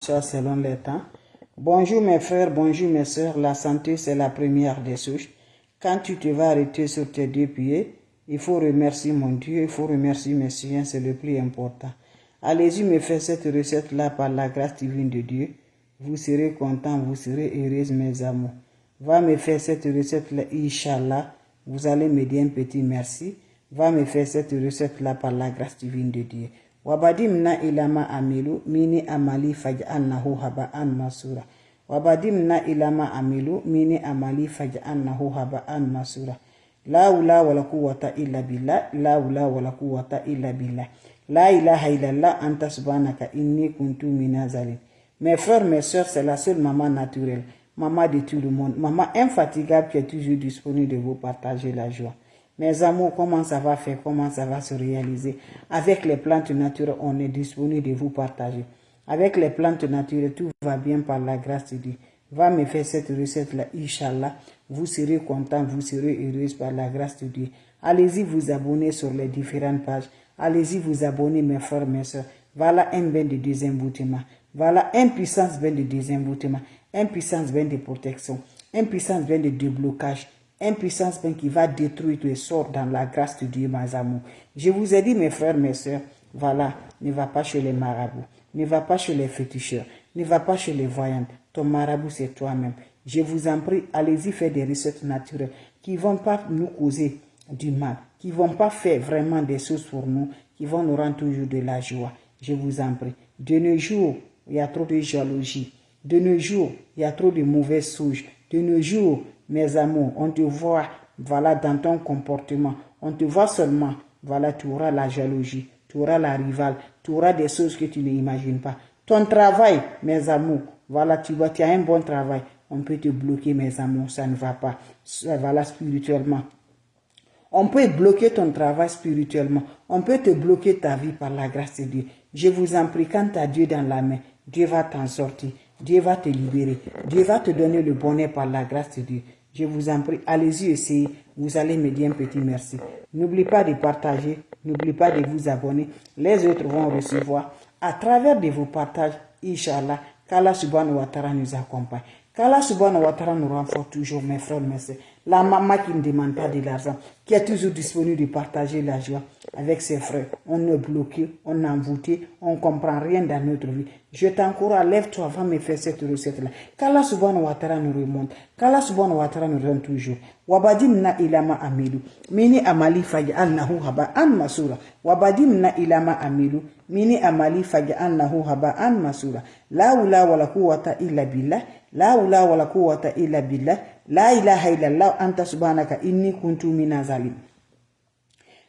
bonsoir selon les temps. Bonjour mes frères, bonjour mes sœurs, la santé c'est la première des choses. Quand tu te vas arrêter sur tes deux pieds, il faut remercier mon Dieu, il faut remercier mes Seigneurs, c'est le plus important. Allez-y me faire cette recette-là par la grâce divine de Dieu. Vous serez contents, vous serez heureux mes amours. Va me faire cette recette-là, Inch'Allah. Vous allez me dire un petit merci. Va me faire cette recette-là par la grâce divine de Dieu. Wabadimna ilama amilu mini amali faj'alnahu haba'an masura. Wabadimna ilama amilu mini amali faj'alnahu haba'an masura. La hawla wala quwwata illa billah. La hawla wala quwwata illa billah. La ilaha illallah anta subhanaka inni kuntu minaz zalim. Mes frères, mes soeurs, c'est la seule maman naturelle, maman de tout le monde, maman infatigable qui est toujours disponible de vous partager la joie. Mes amours, comment ça va faire, comment ça va se réaliser? Avec les plantes naturelles, on est disponible de vous partager. Avec les plantes naturelles, tout va bien par la grâce de Dieu. Va me faire cette recette-là, Inch'Allah. Vous serez content, vous serez heureuse par la grâce de Dieu. Allez-y vous abonner sur les différentes pages. Allez-y vous abonner, mes frères, mes soeurs. Voilà un bain de désemboutement. Voilà un puissance bain de désemboutement. Un puissance bain de protection. Un puissance bain de déblocage. Un puissance bain qui va détruire tous les sorts dans la grâce de Dieu, mes amours. Je vous ai dit, mes frères, mes soeurs, voilà, ne va pas chez les marabouts. Ne va pas chez les féticheurs. Ne va pas chez les voyantes. Ton marabout, c'est toi-même. Je vous en prie, allez-y faire des recettes naturelles qui ne vont pas nous causer du mal, qui ne vont pas faire vraiment des choses pour nous, qui vont nous rendre toujours de la joie. Je vous en prie. De nos jours, il y a trop de jalousie. De nos jours, il y a trop de mauvaises souches. De nos jours, mes amours, on te voit, voilà, dans ton comportement. On te voit seulement, voilà, tu auras la jalousie, tu auras la rivale, tu auras des choses que tu n'imagines pas. Ton travail, mes amours, voilà, tu as un bon travail. On peut te bloquer, mes amours, ça ne va pas. Voilà, spirituellement. On peut bloquer ton travail spirituellement. On peut te bloquer ta vie par la grâce de Dieu. Je vous en prie, quand tu as Dieu dans la main, Dieu va t'en sortir. Dieu va te libérer. Dieu va te donner le bonheur par la grâce de Dieu. Je vous en prie, allez-y essayer. Vous allez me dire un petit merci. N'oubliez pas de partager. N'oubliez pas de vous abonner. Les autres vont recevoir. À travers de vos partages, Inch'Allah, qu'Allah subhanahu wa ta'ala nous accompagne. Qu'Allah subhanahu wa ta'ala nous renforce toujours, mes frères, mes sœurs. La maman qui ne demande pas de l'argent, qui est toujours disponible de partager la joie avec ses frères. On est bloqué, on est envoûté, on ne comprend rien dans notre vie. Je t'encourage, lève-toi, va me faire cette recette-là. Qu'Allah subhanahu wa ta'ala nous remonte. Qu'Allah subhanahu wa ta'ala nous rend toujours. Wabadimna ilama amilu. Mini amali faj'alnahu haba'an masura. Wabadimna ilama amilu. Mini amali faj'alnahu haba'an masura. La hawla wala quwwata illa billah. La hawla wala quwwata illa billah. La ilaha illallah anta subhanaka inni kuntu minaz zalim.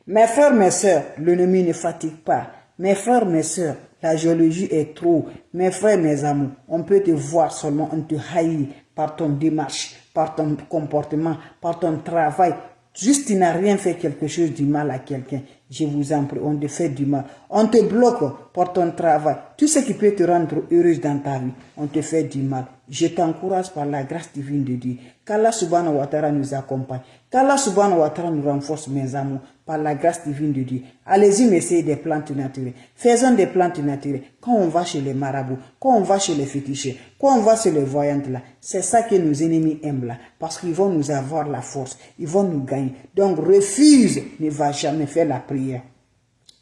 Mes frères, mes sœurs, l'ennemi ne fatigue pas. Mes frères, mes sœurs, la jalousie est trop. Mes frères, mes amours, on peut te voir seulement, on te haït par ton démarche, par ton comportement, par ton travail. Juste, tu n'as rien fait quelque chose du mal à quelqu'un. Je vous en prie, on te fait du mal. On te bloque pour ton travail. Tout ce qui peut te rendre heureuse dans ta vie, on te fait du mal. Je t'encourage par la grâce divine de Dieu. Qu'Allah subhanahu wa ta'ala nous accompagne. Qu'Allah subhanahu wa ta'ala nous renforce, mes amours, par la grâce divine de Dieu. Allez-y, m'essayer des plantes naturelles. Faisons des plantes naturelles. Quand on va chez les marabouts, quand on va chez les féticheurs, quand on va chez les voyantes là, c'est ça que nos ennemis aiment là. Parce qu'ils vont nous avoir la force. Ils vont nous gagner. Donc, refuse, ne va jamais faire la prière.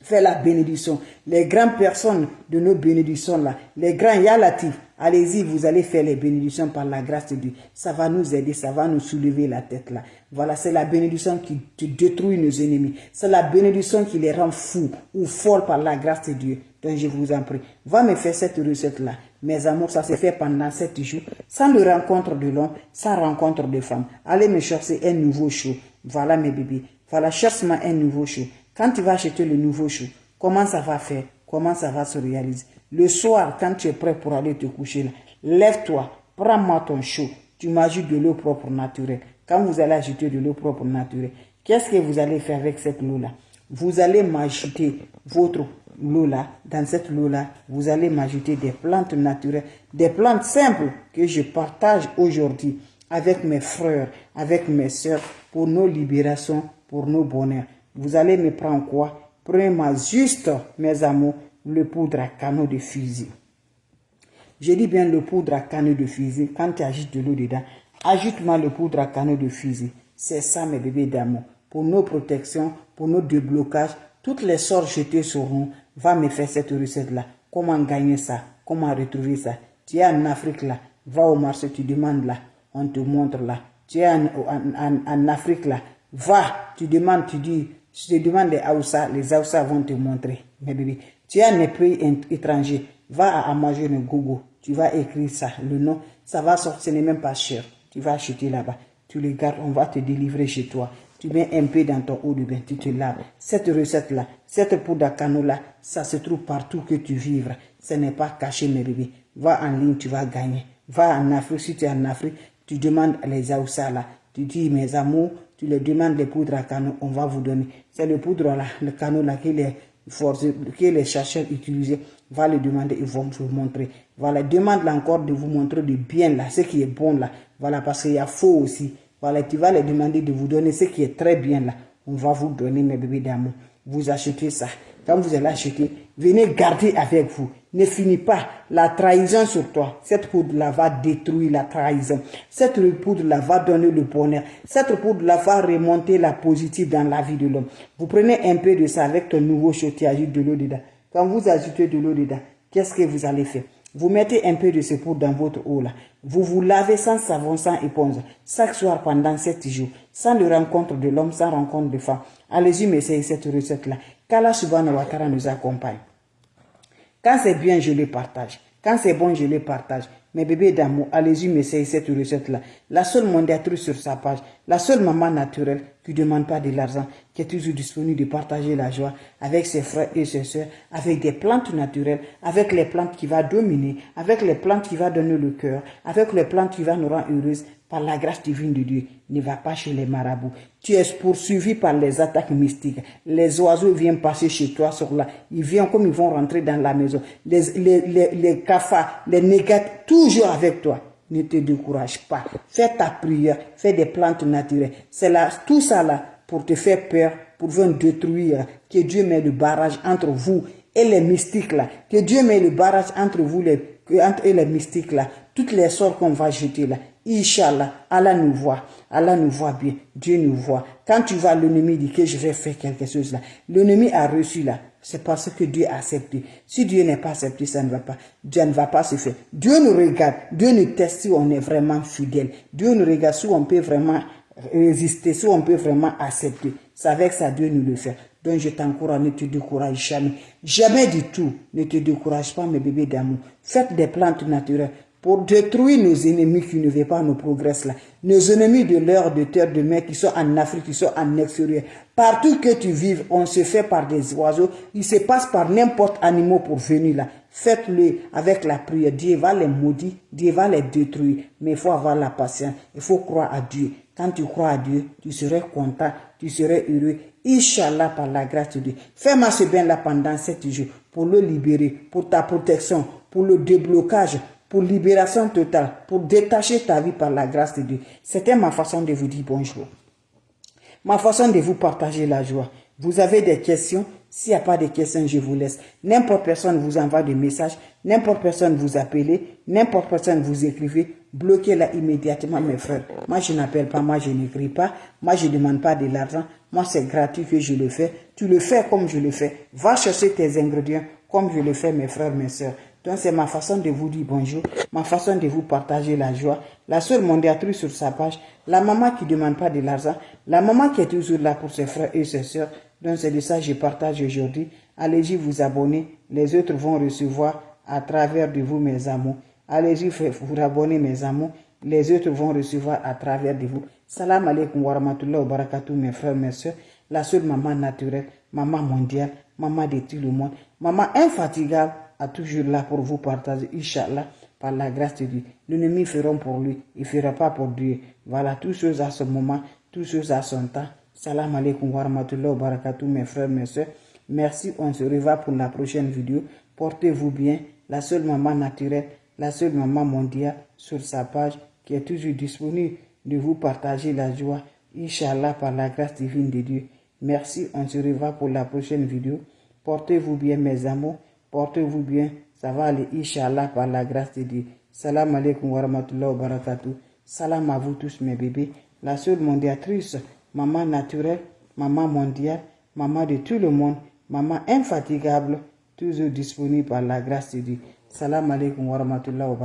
Fais la bénédiction. Les grandes personnes de nos bénédictions là, les grands Yalatif, allez-y, vous allez faire les bénédictions par la grâce de Dieu. Ça va nous aider, ça va nous soulever la tête là. Voilà, c'est la bénédiction qui détruit nos ennemis. C'est la bénédiction qui les rend fous ou folles par la grâce de Dieu. Donc je vous en prie, va me faire cette recette là. Mes amours, ça se fait pendant 7 jours. Sans le rencontre de l'homme, sans rencontre de femme. Allez me chercher un nouveau chou. Voilà mes bébés. Voilà, cherche-moi un nouveau chou. Quand tu vas acheter le nouveau chou, comment ça va faire? Comment ça va se réaliser? Le soir, quand tu es prêt pour aller te coucher, là, lève-toi, prends-moi ton chou. Tu m'ajoutes de l'eau propre naturelle. Quand vous allez ajouter de l'eau propre naturelle, qu'est-ce que vous allez faire avec cette eau-là? Vous allez m'ajouter votre l'eau-là. Dans cette eau-là, vous allez m'ajouter des plantes naturelles, des plantes simples que je partage aujourd'hui avec mes frères, avec mes soeurs, pour nos libérations, pour nos bonheurs. Vous allez me prendre quoi? Prenez-moi juste, mes amours, le poudre à canon de fusil. Je dis bien le poudre à canne de fusil. Quand tu ajoutes de l'eau dedans, ajoute-moi le poudre à canne de fusil. C'est ça mes bébés d'amour. Pour nos protections, pour nos déblocages, toutes les sorts jetés sur nous, va me faire cette recette-là. Comment gagner ça? Comment retrouver ça? Tu es en Afrique là, va au marché, tu demandes là, on te montre là. Tu es en Afrique là, va, tu demandes, tu dis, je te demande les Aoussa vont te montrer, mes bébés. Tu es un pays étranger, va à Amazon Google, tu vas écrire ça, le nom, ça va sortir, ce n'est même pas cher. Tu vas acheter là-bas, tu le gardes, on va te délivrer chez toi. Tu mets un peu dans ton eau de bain, tu te laves. Cette recette-là, cette poudre à canola, ça se trouve partout que tu vivres. Ce n'est pas caché, mes bébés. Va en ligne, tu vas gagner. Va en Afrique, si tu es en Afrique, tu demandes les Aoussa là. Tu dis, mes amours, tu leur demandes les poudres à canola, on va vous donner. C'est le poudre là, le canola que les chercheurs utilisent. Va le demander, ils vont vous montrer. Voilà, demande encore de vous montrer de bien là, ce qui est bon là. Voilà, parce qu'il y a faux aussi. Voilà, tu vas les demander de vous donner ce qui est très bien là. On va vous donner, mes bébés d'amour. Vous achetez ça. Quand vous allez acheter, venez garder avec vous. Ne finis pas la trahison sur toi. Cette poudre-là va détruire la trahison. Cette poudre-là va donner le bonheur. Cette poudre-là va remonter la positive dans la vie de l'homme. Vous prenez un peu de ça avec ton nouveau chaud, tu ajoutes de l'eau dedans. Quand vous ajoutez de l'eau dedans, qu'est-ce que vous allez faire? Vous mettez un peu de ce poudre dans votre eau là. Vous vous lavez sans savon, sans éponge, chaque soir pendant 7 jours, sans le rencontre de l'homme, sans rencontre de femme. Allez-y, mais c'est cette recette-là. Qu'Allah subhanahu wa ta'ala nous accompagne. Quand c'est bien, je le partage. Quand c'est bon, je le partage. Mes bébés d'amour, allez-y, mais c'est cette recette-là. La seule mondiatrice sur sa page, la seule maman naturelle qui ne demande pas de l'argent, qui est toujours disponible de partager la joie avec ses frères et ses soeurs, avec des plantes naturelles, avec les plantes qui vont dominer, avec les plantes qui vont donner le cœur, avec les plantes qui vont nous rendre heureuses. Par la grâce divine de Dieu, ne va pas chez les marabouts. Tu es poursuivi par les attaques mystiques. Les oiseaux viennent passer chez toi sur là. Ils viennent comme ils vont rentrer dans la maison. Les cafards, les négatifs, toujours avec toi. Ne te décourage pas. Fais ta prière. Fais des plantes naturelles. C'est là, tout ça là, pour te faire peur, pour venir détruire. Que Dieu met le barrage entre vous et les mystiques là. Que Dieu met le barrage entre vous et les mystiques là. Toutes les sorts qu'on va jeter là. Inch'Allah, Allah nous voit bien, Dieu nous voit. Quand tu vas, l'ennemi dit que je vais faire quelque chose là. L'ennemi a reçu là, c'est parce que Dieu a accepté. Si Dieu n'est pas accepté, ça ne va pas. Dieu ne va pas se faire. Dieu nous regarde, Dieu nous teste si on est vraiment fidèle. Dieu nous regarde si on peut vraiment résister, si on peut vraiment accepter. C'est avec ça Dieu nous le fait. Donc je t'encourage, ne te décourage jamais. Jamais du tout. Ne te décourage pas, mes bébés d'amour. Faites des plantes naturelles pour détruire nos ennemis qui ne veulent pas nos progrès là. Nos ennemis de l'air, de terre, de mer qui sont en Afrique, qui sont en extérieur. Partout que tu vives, on se fait par des oiseaux. Il se passe par n'importe quel animal pour venir là. Faites-le avec la prière. Dieu va les maudire, Dieu va les détruire. Mais il faut avoir la patience. Il faut croire à Dieu. Quand tu crois à Dieu, tu serais content, tu serais heureux. Inch'Allah, par la grâce de Dieu. Fais-moi ce bien là pendant 7 jours pour le libérer, pour ta protection, pour le déblocage, pour libération totale, pour détacher ta vie par la grâce de Dieu. C'était ma façon de vous dire bonjour. Ma façon de vous partager la joie. Vous avez des questions? S'il n'y a pas de questions, je vous laisse. N'importe personne vous envoie des messages, n'importe personne vous appelez, n'importe personne vous écrivez, bloquez-la immédiatement, mes frères. Moi, je n'appelle pas, moi, je n'écris pas, moi, je ne demande pas de l'argent. Moi, c'est gratuit que je le fais. Tu le fais comme je le fais. Va chercher tes ingrédients comme je le fais, mes frères, mes soeurs. Donc, c'est ma façon de vous dire bonjour, ma façon de vous partager la joie. La seule mondiatrice sur sa page, la maman qui ne demande pas de l'argent, la maman qui est toujours là pour ses frères et ses soeurs. Donc, c'est de ça que je partage aujourd'hui. Allez-y vous abonner. Les autres vont recevoir à travers de vous, mes amours. Allez-y vous abonner, mes amours. Les autres vont recevoir à travers de vous. Salam alaikum wa rahmatullahi wa barakatuh, mes frères, mes soeurs. La seule maman naturelle, maman mondiale, maman de tout le monde, maman infatigable, est toujours là pour vous partager, Inch'Allah, par la grâce de Dieu. L'ennemi fera pour lui, il ne fera pas pour Dieu. Voilà, toutes choses à ce moment, toutes choses à son temps. Salam alaikum wa rahmatullahi wa barakatuh, mes frères, mes soeurs. Merci, on se revoit pour la prochaine vidéo. Portez-vous bien, la seule maman naturelle, la seule maman mondiale sur sa page qui est toujours disponible de vous partager la joie, Inch'Allah, par la grâce divine de Dieu. Merci, on se revoit pour la prochaine vidéo. Portez-vous bien, mes amours. Portez-vous bien. Ça va aller, Inch'Allah, par la grâce de Dieu. Salam alaikum wa rahmatullahi wa barakatuh. Salam à vous tous, mes bébés. La seule mondiatrice, maman naturelle, maman mondiale, maman de tout le monde, maman infatigable, toujours disponible par la grâce de Dieu. Salam alaikum wa rahmatullahi wa barakatuh.